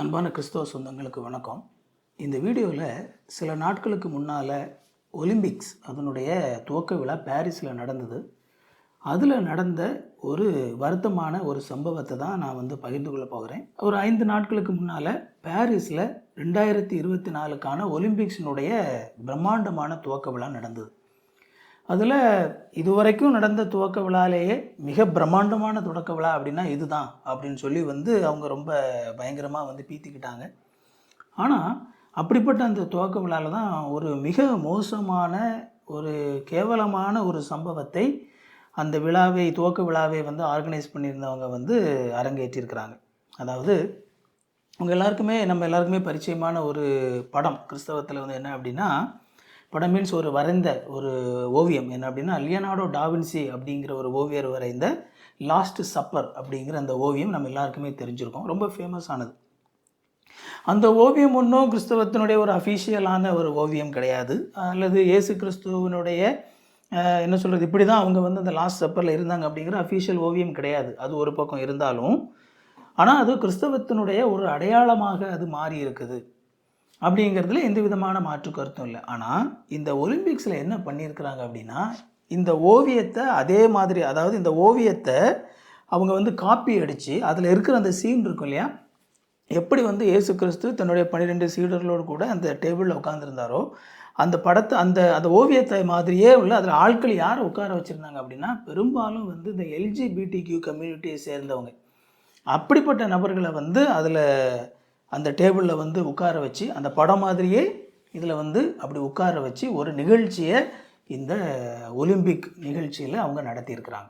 அன்பான கிறிஸ்தவ சொந்தங்களுக்கு வணக்கம். இந்த வீடியோவில் சில நாட்களுக்கு முன்னால் ஒலிம்பிக்ஸ் அதனுடைய துவக்க விழா பாரிஸில் நடந்தது. அதில் நடந்த ஒரு வருத்தமான ஒரு சம்பவத்தை தான் நான் பகிர்ந்து கொள்ள போகிறேன். ஒரு 5 நாட்களுக்கு முன்னால் பாரிஸில் 2024க்கான ஒலிம்பிக்ஸினுடைய பிரம்மாண்டமான துவக்க விழா நடந்தது. அதில் இதுவரைக்கும் நடந்த துவக்க விழாலேயே மிக பிரம்மாண்டமான தொடக்க விழா அப்படின்னா இதுதான் அப்படின்னு சொல்லி அவங்க ரொம்ப பயங்கரமாக பீத்திக்கிட்டாங்க. ஆனால் அப்படிப்பட்ட அந்த துவக்க விழாவில் தான் ஒரு மிக மோசமான ஒரு கேவலமான ஒரு சம்பவத்தை அந்த துவக்க விழாவை ஆர்கனைஸ் பண்ணியிருந்தவங்க அரங்கேற்றிருக்கிறாங்க. அதாவது நம்ம எல்லாருக்குமே பரிச்சயமான ஒரு படம் கிறிஸ்தவத்தில் என்ன அப்படின்னா, படம் மீன்ஸ் ஒரு வரைந்த ஒரு ஓவியம் என்ன அப்படின்னா, லியோனார்டோ டாவின்சி அப்படிங்கிற ஒரு ஓவியர் வரைந்த லாஸ்ட் சப்பர் அப்படிங்கிற அந்த ஓவியம் நம்ம எல்லாருக்குமே தெரிஞ்சிருக்கோம். ரொம்ப ஃபேமஸ் ஆனது. அந்த ஓவியம் ஒன்றும் கிறிஸ்தவத்தினுடைய ஒரு அஃபீஷியலான ஒரு ஓவியம் கிடையாது, அல்லது இயேசு கிறிஸ்துவனுடைய என்ன சொல்கிறது, இப்படி தான் அவங்க அந்த லாஸ்ட் சப்பரில் இருந்தாங்க அப்படிங்கிற அஃபீஷியல் ஓவியம் கிடையாது. அது ஒரு பக்கம் இருந்தாலும், ஆனால் அது கிறிஸ்தவத்தினுடைய ஒரு அடையாளமாக அது மாறி இருக்குது அப்படிங்கிறதுல எந்த விதமான மாற்று கருத்தும் இல்லை. ஆனால் இந்த ஒலிம்பிக்ஸில் என்ன பண்ணியிருக்கிறாங்க அப்படின்னா, இந்த ஓவியத்தை அதே மாதிரி, அதாவது இந்த ஓவியத்தை அவங்க காப்பி அடித்து அதில் இருக்கிற அந்த சீன் இருக்கும் இல்லையா, எப்படி இயேசு கிறிஸ்து தன்னுடைய 12 சீடர்களோடு கூட அந்த டேபிளில் உட்காந்துருந்தாரோ அந்த படத்தை அந்த ஓவியத்தை மாதிரியே உள்ள அதில் ஆட்கள் யாரை உட்கார வச்சுருந்தாங்க அப்படின்னா, பெரும்பாலும் இந்த எல்ஜிபிடிக்யூ கம்யூனிட்டியை சேர்ந்தவங்க. அப்படிப்பட்ட நபர்களை அதில் அந்த டேபிளில் உட்கார வச்சு அந்த படம் மாதிரியே இதில் அப்படி உட்கார வச்சு ஒரு நிகழ்ச்சியை இந்த ஒலிம்பிக் நிகழ்ச்சியில் அவங்க நடத்தியிருக்கிறாங்க.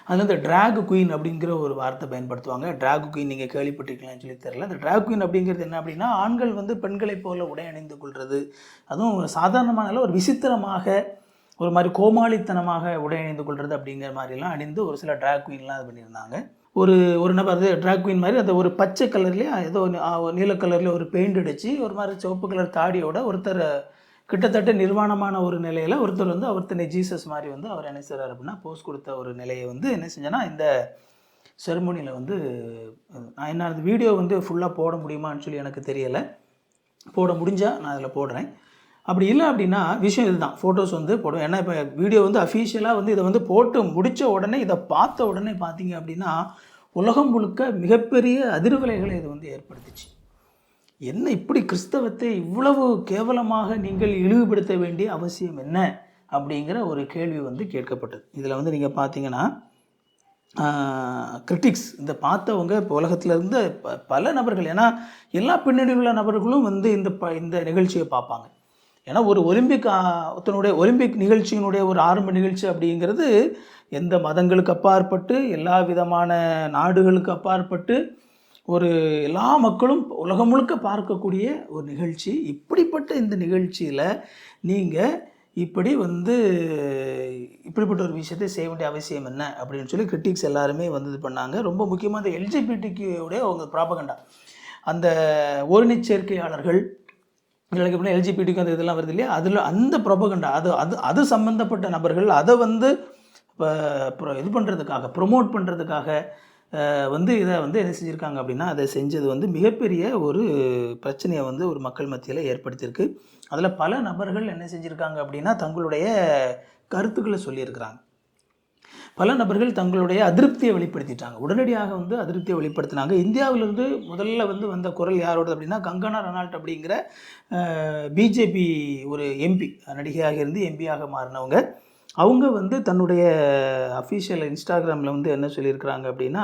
அதில் இந்த ட்ராக் குயின் அப்படிங்கிற ஒரு வார்த்தை பயன்படுத்துவாங்க. ட்ராக் குயின் நீங்கள் கேள்விப்பட்டிருக்கீங்களான்னு சொல்லி தெரியல. இந்த ட்ராக் குயின் அப்படிங்கிறது என்ன அப்படின்னா, ஆண்கள் பெண்களைப் போல உடை அணிந்து கொள்வது, அதுவும் சாதாரணமான ஒரு விசித்திரமாக ஒரு மாதிரி கோமாளித்தனமாக உடை அணிந்து கொள்வது அப்படிங்கிற மாதிரிலாம் அணிந்து ஒரு சில ட்ராக் குயின்லாம் இது பண்ணியிருந்தாங்க. ஒரு நபர் அது ட்ராக் குயின் மாதிரி அந்த ஒரு பச்சை கலர்லேயே ஏதோ நீல கலரில் ஒரு பெயிண்ட் அடித்து ஒரு மாதிரி சிவப்பு கலர் தாடியோட ஒருத்தர் கிட்டத்தட்ட நிர்வாணமான ஒரு நிலையில் ஒருத்தர் அவர் தன்னை ஜீசஸ் மாதிரி அவர் என்ன செய்கிறார் அப்படின்னா போஸ் கொடுத்த ஒரு நிலையை என்ன செஞ்சேன்னா, இந்த செரமோனியில் நான் என்ன அந்த வீடியோ ஃபுல்லாக போட முடியுமான்னு சொல்லி எனக்கு தெரியலை. போட முடிஞ்சால் நான் அதில் போடுறேன். அப்படி இல்லை அப்படின்னா விஷயம் இதுதான், ஃபோட்டோஸ் போடும். ஏன்னா இப்போ வீடியோ அஃபீஷியலாக இதை போட்டு முடித்த உடனே, இதை பார்த்த உடனே பார்த்தீங்க அப்படின்னா உலகம் முழுக்க மிகப்பெரிய அதிர்வலைகளை இது ஏற்படுத்துச்சு. என்ன இப்படி கிறிஸ்தவத்தை இவ்வளவு கேவலமாக நீங்கள் இழிவுபடுத்த வேண்டிய அவசியம் என்ன அப்படிங்கிற ஒரு கேள்வி கேட்கப்பட்டது. இதில் நீங்கள் பார்த்தீங்கன்னா கிரிட்டிக்ஸ் இந்த பார்த்தவங்க இப்போ உலகத்தில் இருந்த பல நபர்கள், ஏன்னா எல்லா பின்னணியில் உள்ள நபர்களும் இந்த நிகழ்ச்சியை பார்ப்பாங்க. ஏன்னா ஒரு ஒலிம்பிக் நிகழ்ச்சியினுடைய ஒரு ஆரம்ப நிகழ்ச்சி அப்படிங்கிறது எந்த மதங்களுக்கு அப்பாற்பட்டு, எல்லா விதமான நாடுகளுக்கு அப்பாற்பட்டு, ஒரு எல்லா மக்களும் உலகம் முழுக்க பார்க்கக்கூடிய ஒரு நிகழ்ச்சி. இப்படிப்பட்ட இந்த நிகழ்ச்சியில் நீங்கள் இப்படிப்பட்ட ஒரு விஷயத்தை செய்ய வேண்டிய அவசியம் என்ன அப்படின்னு சொல்லி கிரிட்டிக்ஸ் எல்லாருமே இது பண்ணாங்க. ரொம்ப முக்கியமாக அந்த எல்ஜிபிடிக்யூடைய அவங்க ப்ராபகண்டா, அந்த ஓரினச் சேர்க்கையாளர்கள், எனக்கு எப்படின்னா எல்ஜிபிடிக்கு அந்த இதெல்லாம் வருது இல்லையா, அதில் அந்த ப்ரொபகண்டா அது சம்மந்தப்பட்ட நபர்கள் அதை இப்போ இது பண்ணுறதுக்காக, ப்ரொமோட் பண்ணுறதுக்காக இதை என்ன செஞ்சுருக்காங்க அப்படின்னா, அதை செஞ்சது மிகப்பெரிய ஒரு பிரச்சனையை ஒரு மக்கள் மத்தியில் ஏற்படுத்தியிருக்கு. அதில் பல நபர்கள் என்ன செஞ்சுருக்காங்க அப்படின்னா தங்களுடைய கருத்துக்களை சொல்லியிருக்கிறாங்க. பல நபர்கள் தங்களுடைய அதிருப்தியை வெளிப்படுத்திட்டாங்க. உடனடியாக அதிருப்தியை வெளிப்படுத்தினாங்க. இந்தியாவிலிருந்து முதல்ல வந்த குரல் யாரோட அப்படின்னா, கங்கனா ரனால்ட் அப்படிங்கிற பிஜேபி ஒரு எம்பி, நடிகையாக இருந்து எம்பியாக மாறினவங்க. அவங்க தன்னுடைய அஃபீஷியல் இன்ஸ்டாகிராமில் என்ன சொல்லியிருக்கிறாங்க அப்படின்னா,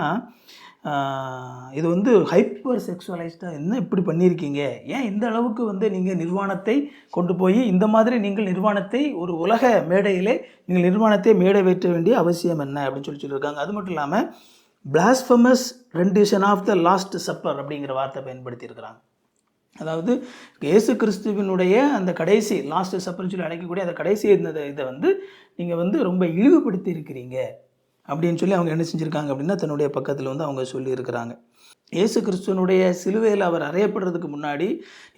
இது ஹைப்பர் செக்ஷுவலைஸ்டாக என்ன இப்படி பண்ணியிருக்கீங்க, ஏன் இந்த அளவுக்கு நீங்கள் நிர்வாணத்தை கொண்டு போய் இந்த மாதிரி நீங்கள் நிர்வாணத்தை ஒரு உலக மேடையிலே நீங்கள் நிர்வாணத்தை மேடை வைக்க வேண்டிய அவசியம் என்ன அப்படின்னு சொல்லியிருக்காங்க. அது மட்டும் இல்லாமல் blasphemous rendition of the last supper அப்படிங்கிற வார்த்தை பயன்படுத்தியிருக்கிறாங்க. அதாவது இயேசு கிறிஸ்துவினுடைய அந்த கடைசி லாஸ்ட் சப்பர்னு சொல்லி அழைக்கக்கூடிய அந்த கடைசி இதை நீங்கள் ரொம்ப இழிவுபடுத்தி இருக்கிறீங்க அப்படின்னு சொல்லி அவங்க என்ன செஞ்சுருக்காங்க அப்படின்னா தன்னுடைய பக்கத்தில் அவங்க சொல்லியிருக்கிறாங்க. இயேசு கிறிஸ்துவனுடைய சிலுவையில் அவர் அறையப்படுறதுக்கு முன்னாடி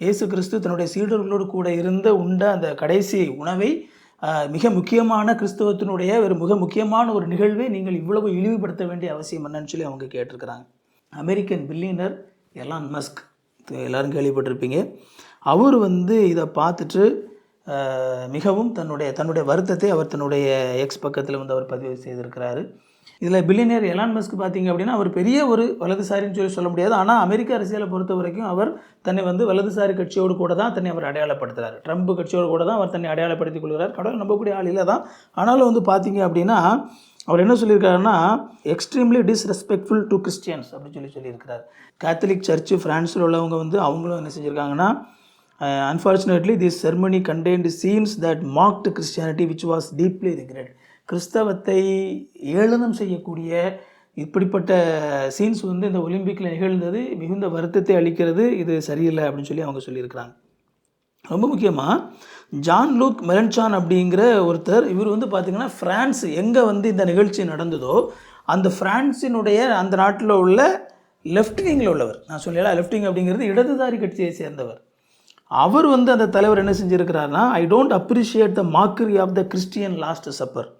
இயேசு கிறிஸ்து தன்னுடைய சீடர்களோடு கூட உண்ட அந்த கடைசி உணவை, மிக முக்கியமான கிறிஸ்தவத்தினுடைய ஒரு மிக முக்கியமான ஒரு நிகழ்வை நீங்கள் இவ்வளவு இழிவுபடுத்த வேண்டிய அவசியம் என்னன்னு சொல்லி அவங்க கேட்டிருக்கிறாங்க. அமெரிக்கன் பில்லியனர் எலான் மஸ்க், எல்லோரும் கேள்விப்பட்டிருப்பீங்க. அவர் வந்து இதை பார்த்துட்டு மிகவும் தன்னுடைய வருத்தத்தை அவர் தன்னுடைய எக்ஸ் பக்கத்தில் வந்து அவர் பதிவு செய்திருக்கிறாரு. இதில் பில்லியனியர் எலான் மஸ்க் பார்த்திங்க அப்படின்னா அவர் பெரிய ஒரு வலதுசாரின்னு சொல்ல முடியாது. ஆனால் அமெரிக்க அரசியலை பொறுத்த வரைக்கும் அவர் தன்னை வந்து வலதுசாரி கட்சியோடு கூட தான் தன்னை அவர் அடையாளப்படுத்துகிறார். ட்ரம்ப் கட்சியோடு கூட தான் அவர் தன்னை அடையாளப்படுத்திக் கொள்கிறார். கடவுள் நம்பக்கூடிய ஆள் இல்லை தான். ஆனாலும் வந்து பார்த்திங்க அப்படின்னா அவர் என்ன சொல்லியிருக்காருன்னா, எக்ஸ்ட்ரீம்லி டிஸ்ரெஸ்பெக்ட்ஃபுல் டு கிறிஸ்டியன்ஸ் அப்படின்னு சொல்லியிருக்கிறார். கேத்தலிக் சர்ச்சு ஃப்ரான்ஸில் உள்ளவங்க வந்து அவங்களும் என்ன செஞ்சுருக்காங்கன்னா, unfortunately this ceremony contained scenes that mocked Christianity which was deeply regretted. கிறிஸ்தவத்தை ஏளனம் செய்யக்கூடிய இப்படிப்பட்ட சீன்ஸ் வந்து இந்த ஒலிம்பிக்கில் நிகழ்ந்தது மிகுந்த வருத்தத்தை அளிக்கிறது, இது சரியில்லை அப்படின்னு சொல்லி அவங்க சொல்லியிருக்கிறாங்க. ரொம்ப முக்கியமாக ஜான் லூக் மெலன்சான் அப்படிங்கிற ஒருத்தர், இவர் வந்து பார்த்திங்கன்னா ஃப்ரான்ஸ் எங்கே வந்து இந்த நிகழ்ச்சி நடந்ததோ அந்த ஃப்ரான்ஸினுடைய அந்த நாட்டில் உள்ள லெஃப்ட் விங்கில் உள்ளவர். நான் சொல்லலாம், லெஃப்ட் விங் அப்படிங்கிறது இடதுசாரி கட்சியை சேர்ந்தவர். அவர் வந்து அந்த தலைவர் என்ன செஞ்சுருக்கிறாருன்னா, I don't appreciate the mockery of the Christian last supper,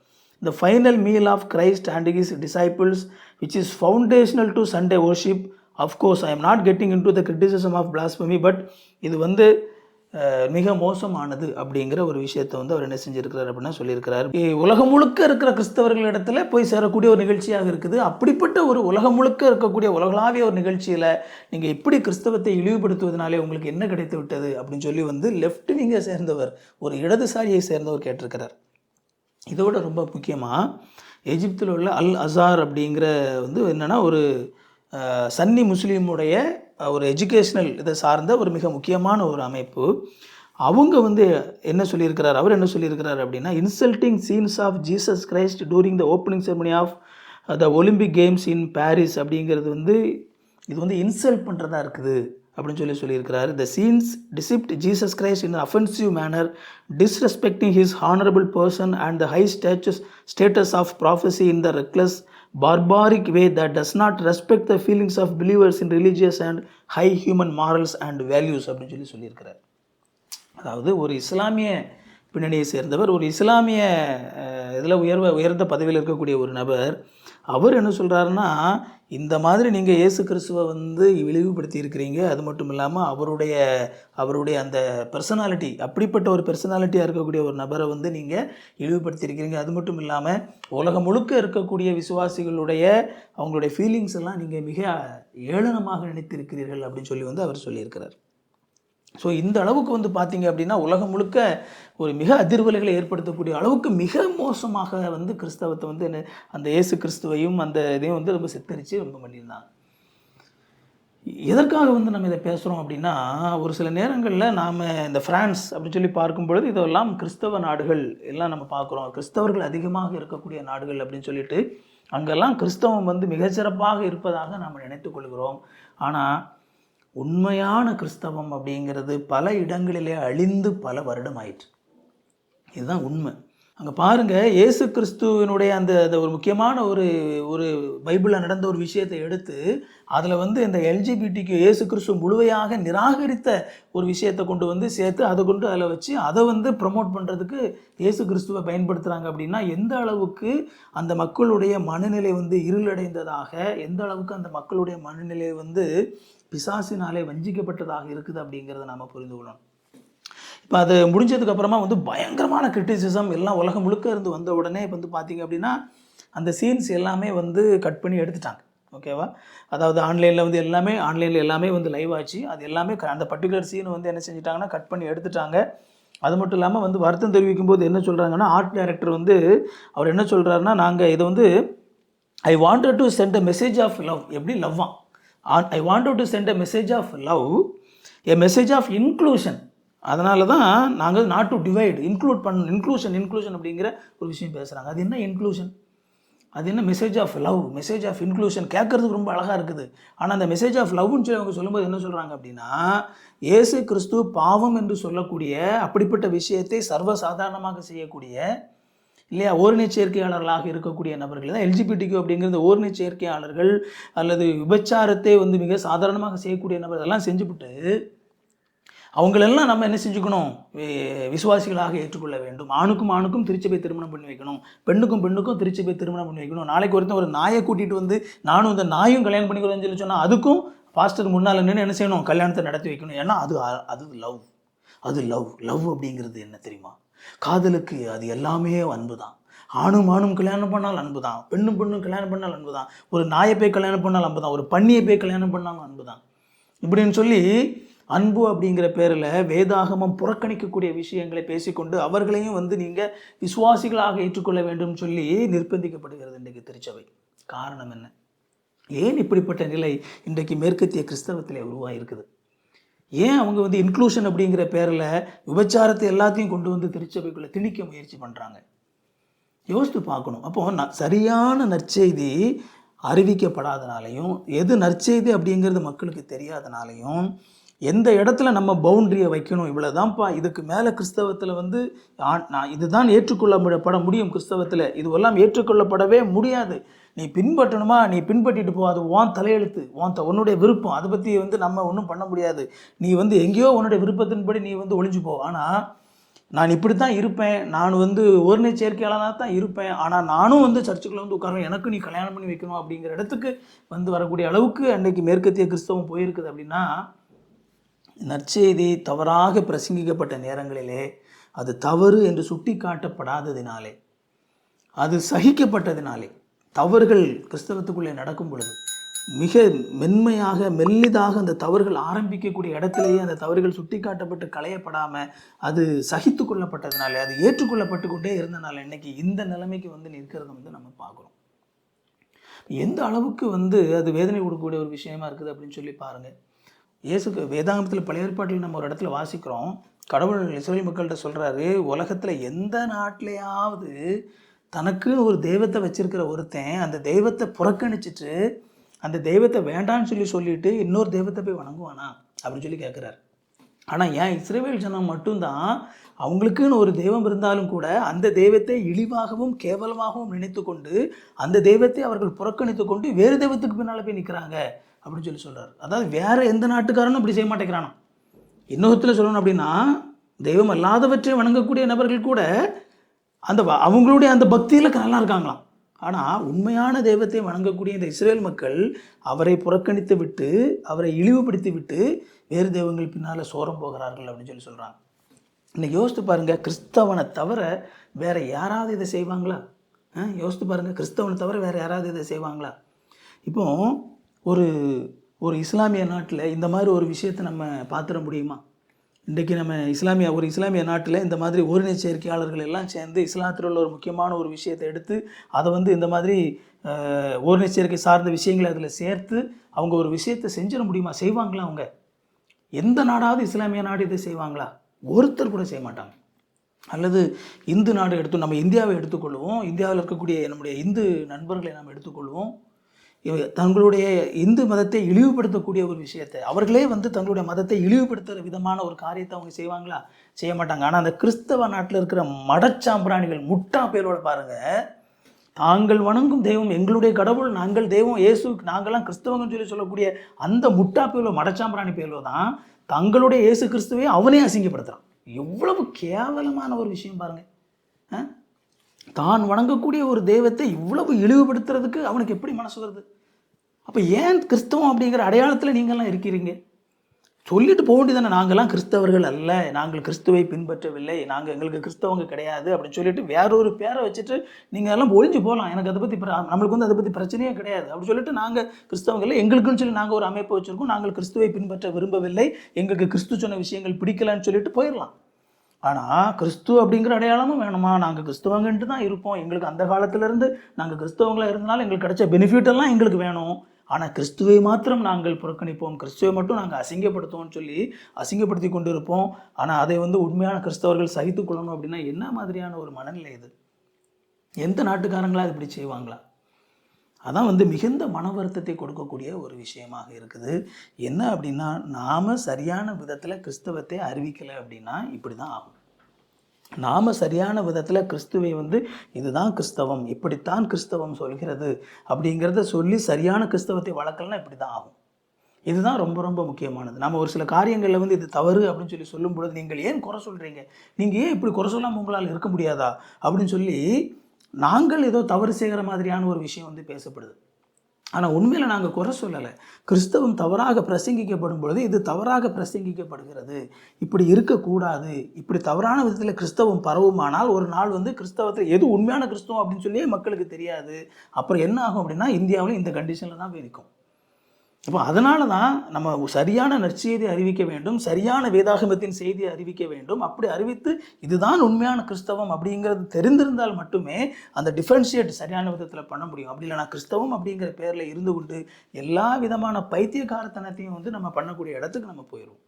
the final meal of Christ and his disciples which is foundational to Sunday worship. Of course I am not getting into the criticism of blasphemy, but இது வந்து மிக மோசமானது அப்படிங்கிற ஒரு விஷயத்தை வந்து அவர் என்ன செஞ்சுருக்கிறார் அப்படின்னா சொல்லியிருக்கிறார். உலகம் முழுக்க இருக்கிற கிறிஸ்தவர்களிடத்துல போய் சேரக்கூடிய ஒரு நிகழ்ச்சியாக இருக்குது. அப்படிப்பட்ட ஒரு உலகம் முழுக்க இருக்கக்கூடிய உலகளாவிய ஒரு நிகழ்ச்சியில் நீங்கள் எப்படி கிறிஸ்தவத்தை இழிவுபடுத்துவதனாலே உங்களுக்கு என்ன கிடைத்து விட்டது அப்படின்னு சொல்லி வந்து லெஃப்ட் விங்கை சேர்ந்தவர், ஒரு இடதுசாரியை சேர்ந்தவர் கேட்டிருக்கிறார். இதோட ரொம்ப முக்கியமாக எகிப்தில் உள்ள அல் அசார் அப்படிங்கிற வந்து என்னென்னா ஒரு சன்னி முஸ்லீமுடைய ஒரு எஜுகேஷ்னல் இதை சார்ந்த ஒரு மிக முக்கியமான ஒரு அமைப்பு. அவங்க வந்து என்ன சொல்லியிருக்கிறார், அவர் என்ன சொல்லியிருக்கிறார் அப்படின்னா, insulting scenes of Jesus Christ during the opening ceremony of the Olympic Games in Paris அப்படிங்கிறது வந்து இது வந்து இன்சல்ட் பண்ணுறதா இருக்குது அப்படின்னு சொல்லியிருக்கிறார். The scenes depicted Jesus Christ in offensive manner, disrespecting his honourable person and the high status of prophecy in the reckless barbaric way that does not respect the feelings of believers in religious and high human morals and values அப்படின்னு சொல்லியிருக்கிறார். அதாவது ஒரு இஸ்லாமிய பின்னணியை சேர்ந்தவர், ஒரு இஸ்லாமிய இதில் உயர்ந்த பதவியில் இருக்கக்கூடிய ஒரு நபர், அவர் என்ன சொல்கிறாருன்னா, இந்த மாதிரி நீங்கள் இயேசு கிறிஸ்துவை வந்து இழிவுபடுத்தி இருக்கிறீங்க. அது மட்டும் இல்லாமல் அவருடைய அந்த பர்சனாலிட்டி, அப்படிப்பட்ட ஒரு பர்சனாலிட்டியாக இருக்கக்கூடிய ஒரு நபரை வந்து நீங்கள் இழிவுபடுத்தி இருக்கிறீங்க. அது மட்டும் இல்லாமல் உலகம் முழுக்க இருக்கக்கூடிய விசுவாசிகளுடைய அவங்களுடைய ஃபீலிங்ஸ் எல்லாம் நீங்கள் மிக ஏளனமாக நினைத்திருக்கிறீர்கள் அப்படின்னு சொல்லி வந்து அவர் சொல்லியிருக்கிறார். ஸோ இந்த அளவுக்கு வந்து பார்த்திங்க அப்படின்னா உலகம் முழுக்க ஒரு மிக அதிர்வலைகளை ஏற்படுத்தக்கூடிய அளவுக்கு மிக மோசமாக வந்து கிறிஸ்தவத்தை வந்து அந்த இயேசு கிறிஸ்துவையும் அந்த இதையும் வந்து ரொம்ப சித்தரித்து ரொம்ப பண்ணியிருந்தாங்க. எதற்காக வந்து நம்ம இதை பேசுகிறோம் அப்படின்னா, ஒரு சில நேரங்களில் நாம் இந்த ஃப்ரான்ஸ் அப்படின்னு சொல்லி பார்க்கும் பொழுது இதெல்லாம் கிறிஸ்தவ நாடுகள் எல்லாம் நம்ம பார்க்குறோம், கிறிஸ்தவர்கள் அதிகமாக இருக்கக்கூடிய நாடுகள் அப்படின்னு சொல்லிட்டு அங்கெல்லாம் கிறிஸ்தவம் வந்து மிகச்சிறப்பாக இருப்பதாக நாம் நினைத்து கொள்கிறோம். ஆனால் உண்மையான கிறிஸ்தவம் அப்படிங்கிறது பல இடங்களிலே அழிந்து பல வருடம் ஆயிற்று. இதுதான் உண்மை. அங்கே பாருங்கள், இயேசு கிறிஸ்துவனுடைய அந்த ஒரு முக்கியமான ஒரு பைபிளில் நடந்த ஒரு விஷயத்தை எடுத்து அதில் வந்து இந்த எல்ஜிபிடிக்கு இயேசு கிறிஸ்துவ முழுமையாக நிராகரித்த ஒரு விஷயத்தை கொண்டு வந்து சேர்த்து அதை கொண்டு அதில் வச்சு அதை வந்து ப்ரமோட் பண்ணுறதுக்கு இயேசு கிறிஸ்துவை பயன்படுத்துகிறாங்க. அப்படின்னா எந்த அளவுக்கு அந்த மக்களுடைய மனநிலை வந்து இருளடைந்ததாக, எந்த அளவுக்கு அந்த மக்களுடைய மனநிலை வந்து பிசாசினாலே வஞ்சிக்கப்பட்டதாக இருக்குது அப்படிங்கிறத நாம் புரிந்து கொள்ளணும். இப்போ அது முடிஞ்சதுக்கப்புறமா வந்து பயங்கரமான கிரிட்டிசிசம் எல்லாம் உலகம் முழுக்க இருந்து வந்த உடனே இப்போ வந்து பார்த்திங்க அப்படின்னா அந்த சீன்ஸ் எல்லாமே வந்து கட் பண்ணி எடுத்துட்டாங்க. ஓகேவா? அதாவது ஆன்லைனில் எல்லாமே வந்து லைவ் ஆச்சு. அது எல்லாமே அந்த பர்டிகுலர் சீனை வந்து என்ன செஞ்சிட்டாங்கன்னா கட் பண்ணி எடுத்துட்டாங்க. அது மட்டும் இல்லாமல் வந்து வருத்தம் தெரிவிக்கும் போது என்ன சொல்கிறாங்கன்னா, ஆர்ட் டைரக்டர் வந்து அவர் என்ன சொல்கிறாருன்னா, நாங்கள் இதை வந்து I wanted to send a message of love. எப்படி லவ்வா? I wanted to send a message of love, a message of inclusion. அதனால தான் நாங்கள் நாட் டு டிவைட், இன்க்ளூஷன் அப்படிங்கிற ஒரு விஷயம் பேசுகிறாங்க. அது என்ன இன்க்ளூஷன்? அது என்ன message of love, message of inclusion? கேட்குறதுக்கு ரொம்ப அழகாக இருக்குது. ஆனால் அந்த மெசேஜ் ஆஃப் லவ்னு சொல்லி அவங்க சொல்லும்போது என்ன சொல்கிறாங்க அப்படின்னா, இயேசு கிறிஸ்து பாவம் என்று சொல்லக்கூடிய அப்படிப்பட்ட விஷயத்தை சர்வசாதாரணமாக செய்யக்கூடிய இல்லையா ஓரினச் சேர்க்கையாளர்களாக இருக்கக்கூடிய நபர்கள் தான் எல்ஜிபிடிக்கு அப்படிங்கிறது. ஓரினச் சேர்க்கையாளர்கள் அல்லது விபச்சாரத்தை வந்து மிக சாதாரணமாக செய்யக்கூடிய நபர்கள் எல்லாம் செஞ்சுவிட்டு அவங்களெல்லாம் நம்ம என்ன செஞ்சுக்கணும், விசுவாசிகளாக ஏற்றுக்கொள்ள வேண்டும். ஆணுக்கும் திருச்சபை திருமணம் பண்ணி வைக்கணும், பெண்ணுக்கும் திருச்சபை திருமணம் பண்ணி வைக்கணும். நாளைக்கு ஒருத்தன் ஒரு நாயை கூட்டிகிட்டு வந்து நானும் இந்த நாயும் கல்யாணம் பண்ணிக்கிறேன்னு சொல்லி சொன்னால் அதுக்கும் பாஸ்டருக்கு முன்னால் நின்று என்ன செய்யணும், கல்யாணத்தை நடத்தி வைக்கணும். ஏன்னா அது லவ். அது லவ் அப்படிங்கிறது என்ன தெரியுமா? காதலுக்கு அது எல்லாமே அன்பு தான். ஆணும் கல்யாணம் பண்ணால் அன்பு தான், பெண்ணும் கல்யாணம் பண்ணால் அன்பு தான், ஒரு நாயை போய் கல்யாணம் பண்ணால் அன்பு தான், ஒரு பன்னியை போய் கல்யாணம் பண்ணாலும் அன்பு தான். இப்படின்னு சொல்லி அன்பு அப்படிங்கிற பேரில் வேதாகமம் புறக்கணிக்கக்கூடிய விஷயங்களை பேசிக்கொண்டு அவர்களையும் நீங்கள் விசுவாசிகளாக ஏற்றுக்கொள்ள வேண்டும் சொல்லி நிர்பந்திக்கப்படுகிறது இன்றைக்கு திருச்சபை. காரணம் என்ன? ஏன் இப்படிப்பட்ட நிலை இன்றைக்கு மேற்கத்திய கிறிஸ்தவத்திலே உருவாகிருக்குது? ஏன் அவங்க இன்க்ளூஷன் அப்படிங்கிற பேரில் விபச்சாரத்தை எல்லாத்தையும் கொண்டு வந்து திருச்சபைக்குள்ளே திணிக்க முயற்சி பண்ணுறாங்க? யோசித்து பார்க்கணும். அப்போது சரியான நற்செய்தி அறிவிக்கப்படாதனாலையும், எது நற்செய்தி அப்படிங்கிறது மக்களுக்கு தெரியாதனாலையும், எந்த இடத்துல நம்ம பவுண்ட்ரியை வைக்கணும், இவ்வளோதான்ப்பா, இதுக்கு மேலே கிறிஸ்தவத்தில் நான் இதுதான் ஏற்றுக்கொள்ளப்பட முடியும், கிறிஸ்தவத்தில் இதுவெல்லாம் ஏற்றுக்கொள்ளப்படவே முடியாது, நீ பின்பற்றணுமா நீ பின்பற்றிட்டு போ, அது உன் தலையெழுத்து, உன்னுடைய விருப்பம், அதை பற்றி நம்ம ஒன்றும் பண்ண முடியாது, நீ எங்கேயோ உன்னுடைய விருப்பத்தின்படி நீ ஒளிஞ்சு போ. ஆனால் நான் இப்படி தான் இருப்பேன், நான் ஒரு சேர்க்கையாளனாக தான் இருப்பேன், ஆனால் நானும் சர்ச்சுக்குள்ளே உட்காருவேன், எனக்கு நீ கல்யாணம் பண்ணி வைக்கணும் அப்படிங்கிற இடத்துக்கு வரக்கூடிய அளவுக்கு அன்றைக்கு மேற்கத்திய கிறிஸ்தவம் போயிருக்குது. அப்படின்னா நற்செய்தி தவறாக பிரசங்கிக்கப்பட்ட நேரங்களிலே அது தவறு என்று சுட்டி காட்டப்படாததினாலே, அது சகிக்கப்பட்டதினாலே, தவறுகள் கிறிஸ்தவத்துக்குள்ளே நடக்கும் பொழுது மிக மெல்லிதாக அந்த தவறுகள் ஆரம்பிக்கக்கூடிய இடத்திலேயே அந்த தவறுகள் சுட்டி காட்டப்பட்டு களையப்படாமல் அது சகித்து கொள்ளப்பட்டதுனால, அது ஏற்றுக்கொள்ளப்பட்டு கொண்டே இருந்தனால இன்னைக்கு இந்த நிலைமைக்கு நிற்கிறத நம்ம பார்க்குறோம். எந்த அளவுக்கு அது வேதனை கொடுக்கக்கூடிய ஒரு விஷயமா இருக்குது அப்படின்னு சொல்லி பாருங்கள். இயேசுக்கு வேதாகமத்தில் பழைய ஏற்பாட்டில் நம்ம ஒரு இடத்துல வாசிக்கிறோம், கடவுள் இஸ்ரவேல் மக்கள்கிட்ட சொல்கிறாரு, உலகத்தில் எந்த நாட்டிலையாவது தனக்குன்னு ஒரு தெய்வத்தை வச்சிருக்கிற ஒருத்தன் அந்த தெய்வத்தை புறக்கணிச்சிட்டு அந்த தெய்வத்தை வேண்டான்னு சொல்லிட்டு இன்னொரு தெய்வத்தை போய் வணங்குவானா அப்படின்னு சொல்லி கேட்குறாரு. ஆனால் ஏன் இஸ்ரவேல் ஜனம் மட்டும்தான் அவங்களுக்குன்னு ஒரு தெய்வம் இருந்தாலும் கூட அந்த தெய்வத்தை இழிவாகவும் கேவலமாகவும் நினைத்து கொண்டு அந்த தெய்வத்தை அவர்கள் புறக்கணித்து கொண்டு வேறு தெய்வத்துக்கு பின்னால் போய் நிற்கிறாங்க அப்படின்னு சொல்கிறார். அதாவது வேறு எந்த நாட்டுக்காரனும் அப்படி செய்ய மாட்டேங்கிறானா. இன்னொருத்தில் சொல்லணும் அப்படின்னா, தெய்வம் அல்லாதவற்றை வணங்கக்கூடிய நபர்கள் கூட அவங்களுடைய அந்த பக்தியில் நல்லா இருக்காங்களாம். ஆனால் உண்மையான தெய்வத்தை வணங்கக்கூடிய இந்த இஸ்ரேல் மக்கள் அவரை புறக்கணித்து விட்டு, அவரை இழிவுபடுத்தி விட்டு வேறு தெய்வங்கள் பின்னால் சோரம் போகிறார்கள் அப்படின்னு சொல்கிறாங்க. இன்னைக்கு யோசித்து பாருங்கள், கிறிஸ்தவனை தவிர வேறு யாராவது இதை செய்வாங்களா? யோசித்து பாருங்கள், கிறிஸ்தவனை தவிர வேறு யாராவது இதை செய்வாங்களா? இப்போ ஒரு இஸ்லாமிய நாட்டில் இந்த மாதிரி ஒரு விஷயத்தை நம்ம பார்த்துட முடியுமா? இன்றைக்கி நம்ம ஒரு இஸ்லாமிய நாட்டில் இந்த மாதிரி ஓரின சேர்க்கையாளர்கள் எல்லாம் சேர்ந்து இஸ்லாத்தில் உள்ள ஒரு முக்கியமான ஒரு விஷயத்தை எடுத்து அதை இந்த மாதிரி ஓரின சேர்க்கை சார்ந்த விஷயங்களை அதில் சேர்த்து அவங்க ஒரு விஷயத்தை செஞ்சிட முடியுமா? செய்வாங்களா? அவங்க எந்த நாடாவது இஸ்லாமிய நாடு இதை செய்வாங்களா? ஒருத்தர் கூட செய்ய மாட்டாங்க. அல்லது இந்து நாடு நம்ம இந்தியாவை எடுத்துக்கொள்வோம், இந்தியாவில் இருக்கக்கூடிய நம்முடைய இந்து நண்பர்களை நாம் எடுத்துக்கொள்வோம். தங்களுடைய இந்து மதத்தை இழிவுபடுத்தக்கூடிய ஒரு விஷயத்தை அவர்களே தங்களுடைய மதத்தை இழிவுபடுத்துகிற விதமான ஒரு காரியத்தை அவங்க செய்வாங்களா? செய்ய மாட்டாங்க. ஆனால் அந்த கிறிஸ்தவ நாட்டில் இருக்கிற மடச்சாம்பிராணிகள் முட்டா பேரோட பாருங்கள், தாங்கள் வணங்கும் தெய்வம் எங்களுடைய கடவுள், நாங்கள் தெய்வம் இயேசு, நாங்கள்லாம் கிறிஸ்தவங்கன்னு சொல்லக்கூடிய அந்த முட்டா பேரோ மடச்சாம்பிராணி பேரோ தான் தங்களுடைய இயேசு கிறிஸ்துவை அவனே அசிங்கப்படுத்துகிறான். எவ்வளவு கேவலமான ஒரு விஷயம் பாருங்கள். தான் வணங்கக்கூடிய ஒரு தெய்வத்தை இவ்வளவு இழிவுபடுத்துறதுக்கு அவனுக்கு எப்படி மனசு வருது? அப்போ ஏன் கிறிஸ்தவம் அப்படிங்கிற அடையாளத்தில் நீங்கள்லாம் இருக்கிறீங்க? சொல்லிட்டு போக வேண்டியதானே, நாங்கள்லாம் கிறிஸ்தவர்கள் அல்ல, நாங்கள் கிறிஸ்துவை பின்பற்றவில்லை, எங்களுக்கு கிறிஸ்தவங்க கிடையாது அப்படின்னு சொல்லிட்டு வேறொரு பேரை வச்சுட்டு நீங்கள் எல்லாம் ஒழிஞ்சு போகலாம். எனக்கு அதை பற்றி நம்மளுக்கு அதை பற்றி பிரச்சனையே கிடையாது அப்படி சொல்லிட்டு, நாங்கள் கிறிஸ்தவங்க இல்லை, எங்களுக்குன்னு சொல்லி நாங்கள் ஒரு அமைப்பு வச்சுருக்கோம், நாங்கள் கிறிஸ்துவை பின்பற்ற விரும்பவில்லை, எங்களுக்கு கிறிஸ்து சொன்ன விஷயங்கள் பிடிக்கலன்னு சொல்லிட்டு போயிடலாம். ஆனால் கிறிஸ்து அப்படிங்கிற அடையாளமும் வேணுமா? நாங்கள் கிறிஸ்தவங்கன்ட்டு தான் இருப்போம், எங்களுக்கு அந்த காலத்திலேருந்து நாங்கள் கிறிஸ்தவங்களாக இருந்தனால எங்களுக்கு கிடைச்ச பெனிஃபிட்டெல்லாம் எங்களுக்கு வேணும், ஆனால் கிறிஸ்துவை மாத்திரம் நாங்கள் புறக்கணிப்போம், கிறிஸ்துவை மட்டும் நாங்கள் அசிங்கப்படுத்துவோம்னு சொல்லி அசிங்கப்படுத்தி கொண்டு இருப்போம். ஆனால் அதை உண்மையான கிறிஸ்தவர்கள் சகித்து கொள்ளணும் அப்படின்னா என்ன மாதிரியான ஒரு மனநிலை இது? எந்த நாட்டுக்காரங்களா அது இப்படி செய்வாங்களா? அதான் மிகுந்த மன வருத்தத்தை கொடுக்கக்கூடிய ஒரு விஷயமாக இருக்குது. என்ன அப்படின்னா, நாம் சரியான விதத்தில் கிறிஸ்தவத்தை அறிவிக்கலை அப்படின்னா இப்படி தான் ஆகும். நாம் சரியான விதத்தில் கிறிஸ்துவை இதுதான் கிறிஸ்தவம், இப்படித்தான் கிறிஸ்தவம் சொல்கிறது அப்படிங்கிறத சொல்லி சரியான கிறிஸ்தவத்தை வளர்க்கலன்னா இப்படி தான் ஆகும். இதுதான் ரொம்ப ரொம்ப முக்கியமானது. நம்ம ஒரு சில காரியங்களில் இது தவறு அப்படின்னு சொல்லும் பொழுது, நீங்கள் ஏன் குறை சொல்கிறீங்க, நீங்கள் ஏன் இப்படி குறை சொல்லாமல் உங்களால் இருக்க முடியாதா அப்படின்னு சொல்லி நாங்கள் ஏதோ தவறு செய்கிற மாதிரியான ஒரு விஷயம் பேசப்படுது. ஆனால் உண்மையில் நாங்கள் குறை சொல்லலை. கிறிஸ்தவம் தவறாக பிரசங்கிக்கப்படும் பொழுது இது தவறாக பிரசங்கிக்கப்படுகிறது, இப்படி இருக்கக்கூடாது, இப்படி தவறான விதத்தில் கிறிஸ்தவம் பரவுமானால் ஒரு நாள் கிறிஸ்தவத்தில் எது உண்மையான கிறிஸ்தவம் அப்படின்னு சொல்லியே மக்களுக்கு தெரியாது. அப்புறம் என்ன ஆகும் அப்படின்னா இந்தியாவில் இந்த கண்டிஷனில் தான் போய் நிற்கும். அப்போ அதனால தான் நம்ம சரியான நற்செய்தியை அறிவிக்க வேண்டும், சரியான வேதாகமத்தின் செய்தியை அறிவிக்க வேண்டும். அப்படி அறிவித்து இதுதான் உண்மையான கிறிஸ்தவம் அப்படிங்கிறது தெரிந்திருந்தால் மட்டுமே அந்த டிஃபரன்ஷியேட் சரியான விதத்தில் பண்ண முடியும். அப்படி இல்லைனா கிறிஸ்தவம் அப்படிங்கிற பேரில் இருந்து கொண்டு எல்லா விதமான பைத்தியக்காரத்தனத்தையும் நம்ம பண்ணக்கூடிய இடத்துக்கு நம்ம போயிடுவோம்.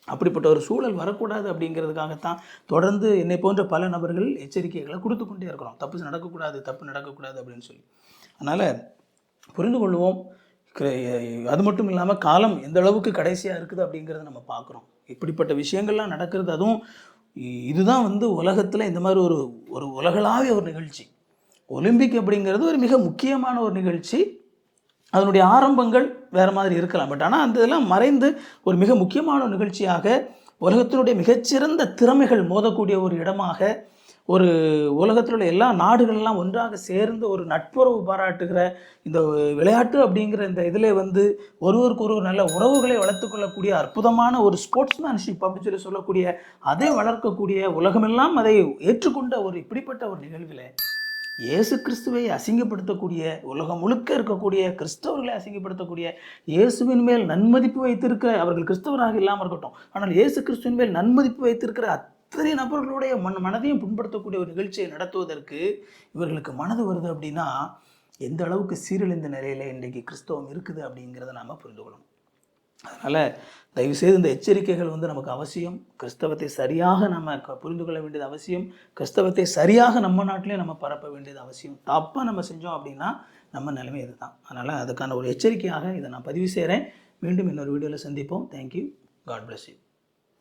அப்படிப்பட்ட ஒரு சூழல் வரக்கூடாது அப்படிங்கிறதுக்காகத்தான் தொடர்ந்து என்னை போன்ற பல நபர்கள் எச்சரிக்கைகளை கொடுத்து கொண்டே இருக்கிறோம். தப்பு நடக்கக்கூடாது அப்படின்னு சொல்லி. அதனால் புரிந்து கொள்வோம். அது மட்டும் இல்லாமல் காலம் எந்த அளவுக்கு கடைசியாக இருக்குது அப்படிங்கிறத நம்ம பார்க்குறோம். இப்படிப்பட்ட விஷயங்கள்லாம் நடக்கிறது. அதுவும் இதுதான் உலகத்தில் இந்த மாதிரி ஒரு உலகளாவிய ஒரு நிகழ்ச்சி. ஒலிம்பிக் அப்படிங்கிறது ஒரு மிக முக்கியமான ஒரு நிகழ்ச்சி. அதனுடைய ஆரம்பங்கள் வேறு மாதிரி இருக்கலாம், பட் ஆனால் அந்த இதெல்லாம் மறைந்து ஒரு மிக முக்கியமான ஒரு நிகழ்ச்சியாக, உலகத்தினுடைய மிகச்சிறந்த திறமைகள் மோதக்கூடிய ஒரு இடமாக, ஒரு உலகத்தில் உள்ள எல்லா நாடுகள்லாம் ஒன்றாக சேர்ந்து ஒரு நட்புறவு பாராட்டுகிற இந்த விளையாட்டு அப்படிங்கிற இந்த இதில் ஒருவருக்கு ஒரு நல்ல உறவுகளை வளர்த்துக்கொள்ளக்கூடிய அற்புதமான ஒரு ஸ்போர்ட்ஸ்மேன்ஷிப் அப்படின்னு சொல்லக்கூடிய அதை வளர்க்கக்கூடிய, உலகமெல்லாம் அதை ஏற்றுக்கொண்ட ஒரு இப்படிப்பட்ட ஒரு நிகழ்வில் இயேசு கிறிஸ்துவை அசிங்கப்படுத்தக்கூடிய, உலகம் முழுக்க இருக்கக்கூடிய கிறிஸ்தவர்களை அசிங்கப்படுத்தக்கூடிய, இயேசுவின் மேல் நன்மதிப்பு வைத்திருக்கிற, அவர்கள் கிறிஸ்தவராக இல்லாமல் இருக்கட்டும், ஆனால் இயேசு கிறிஸ்துவின் மேல் நன்மதிப்பு வைத்திருக்கிற அத்தனை நபர்களுடைய மனதையும் புண்படுத்தக்கூடிய ஒரு நிகழ்ச்சியை நடத்துவதற்கு இவர்களுக்கு மனது வருது அப்படின்னா எந்த அளவுக்கு சீரழிந்த நிலையில் இன்றைக்கு கிறிஸ்தவம் இருக்குது அப்படிங்கிறத நாம் புரிந்து கொள்ளணும். அதனால் தயவுசெய்து இந்த எச்சரிக்கைகள் நமக்கு அவசியம். கிறிஸ்தவத்தை சரியாக நம்ம புரிந்து கொள்ள வேண்டியது அவசியம். கிறிஸ்தவத்தை சரியாக நம்ம நாட்டிலே நம்ம பரப்ப வேண்டியது அவசியம். தப்பாக நம்ம செஞ்சோம் அப்படின்னா நம்ம நிலைமை இதுதான். அதனால் அதுக்கான ஒரு எச்சரிக்கையாக இதை நான் பதிவு செய்கிறேன். மீண்டும் இன்னொரு வீடியோவில் சந்திப்போம். தேங்க்யூ. God bless you.